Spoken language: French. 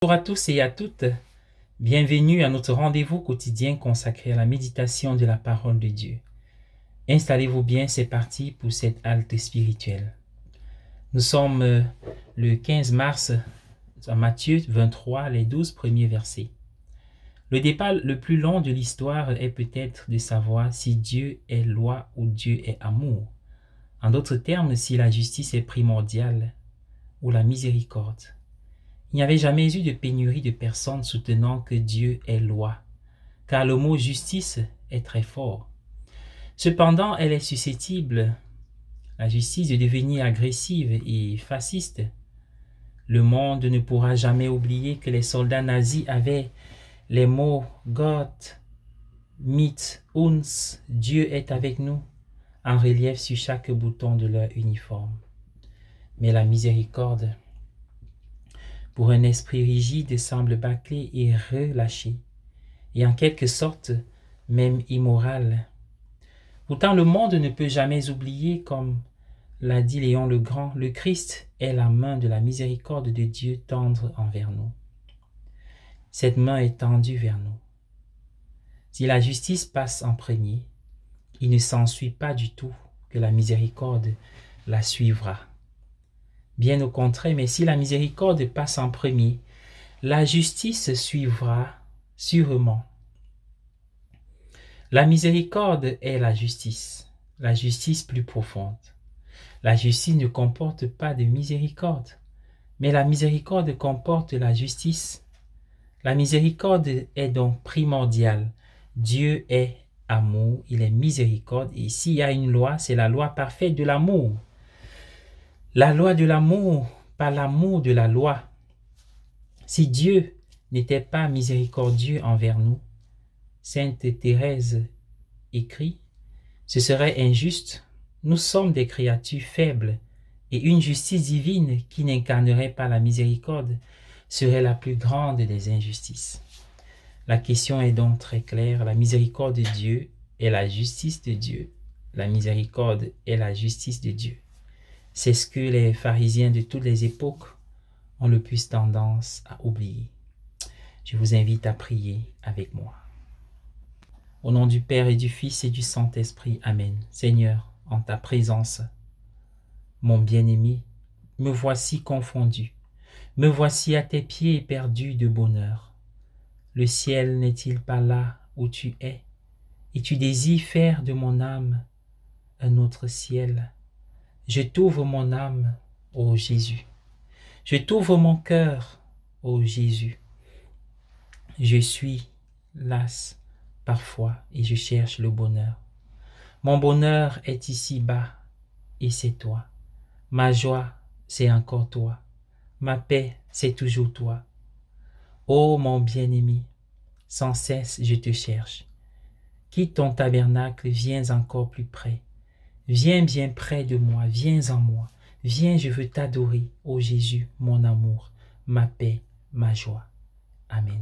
Bonjour à tous et à toutes, bienvenue à notre rendez-vous quotidien consacré à la méditation de la parole de Dieu. Installez-vous bien, c'est parti pour cette halte spirituelle. Nous sommes le 15 mars à Matthieu 23, les 12 premiers versets. Le débat le plus long de l'histoire est peut-être de savoir si Dieu est loi ou Dieu est amour. En d'autres termes, si la justice est primordiale ou la miséricorde. Il n'y avait jamais eu de pénurie de personnes soutenant que Dieu est loi, car le mot justice est très fort. Cependant, elle est susceptible, la justice, de devenir agressive et fasciste. Le monde ne pourra jamais oublier que les soldats nazis avaient les mots Gott mit uns, Dieu est avec nous, en relief sur chaque bouton de leur uniforme. Mais la miséricorde, pour un esprit rigide, semble bâclé et relâché, et en quelque sorte même immoral. Pourtant, le monde ne peut jamais oublier, comme l'a dit Léon le Grand, le Christ est la main de la miséricorde de Dieu tendre envers nous. Cette main est tendue vers nous. Si la justice passe en premier, il ne s'ensuit pas du tout que la miséricorde la suivra. Bien au contraire, mais si la miséricorde passe en premier, la justice suivra sûrement. La miséricorde est la justice plus profonde. La justice ne comporte pas de miséricorde, mais la miséricorde comporte la justice. La miséricorde est donc primordiale. Dieu est amour, il est miséricorde, et s'il y a une loi, c'est la loi parfaite de l'amour. La loi de l'amour, pas l'amour de la loi. Si Dieu n'était pas miséricordieux envers nous, Sainte Thérèse écrit, ce serait injuste. Nous sommes des créatures faibles et une justice divine qui n'incarnerait pas la miséricorde serait la plus grande des injustices. La question est donc très claire. La miséricorde de Dieu est la justice de Dieu. La miséricorde est la justice de Dieu. C'est ce que les pharisiens de toutes les époques ont le plus tendance à oublier. Je vous invite à prier avec moi. Au nom du Père et du Fils et du Saint-Esprit, Amen. Seigneur, en ta présence, mon bien-aimé, me voici confondu. Me voici à tes pieds éperdu de bonheur. Le ciel n'est-il pas là où tu es, et tu désires faire de mon âme un autre ciel? Je t'ouvre mon âme, ô Jésus. Je t'ouvre mon cœur, ô Jésus. Je suis las parfois et je cherche le bonheur. Mon bonheur est ici-bas et c'est toi. Ma joie, c'est encore toi. Ma paix, c'est toujours toi. Ô mon bien-aimé, sans cesse je te cherche. Quitte ton tabernacle, viens encore plus près. Viens bien près de moi, viens en moi. Viens, je veux t'adorer, ô Jésus, mon amour, ma paix, ma joie. Amen.